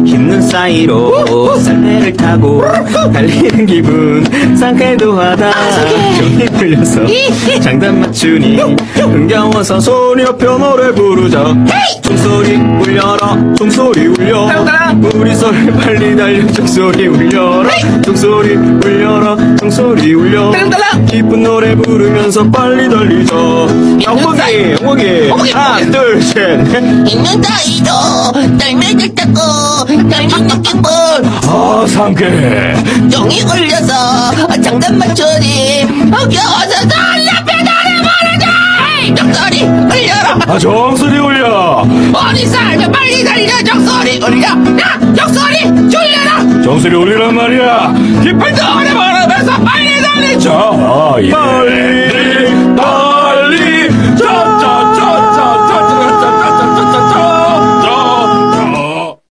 흰눈 사이로 썰매를 타고 달리는 기분 상쾌도 하다. 종이 풀려서 장단 맞추니 흥겨워서 소리 높여 노래 부르자. 종소리 울려라 종소리 울려 우리 소리 빨리 달려 종소리 울려라 종소리 울려라 종소리 울려 기쁜 노래 부르면서 빨리 달리자. 영목이 하나 둘셋 있는 사이로 썰매를 타고 달리는 기분 상쾌. 종이 울려서 장단 맞추니 흥겨워서 소리 높여 노래 부르자. 종소리 울려라 종소리 울려 우리 삶에 빨리 달려 종소리 울려 종소리 울려라 종소리 울리란 말이야. 기쁜 노래 부르면서 빨리 달리자. 빨리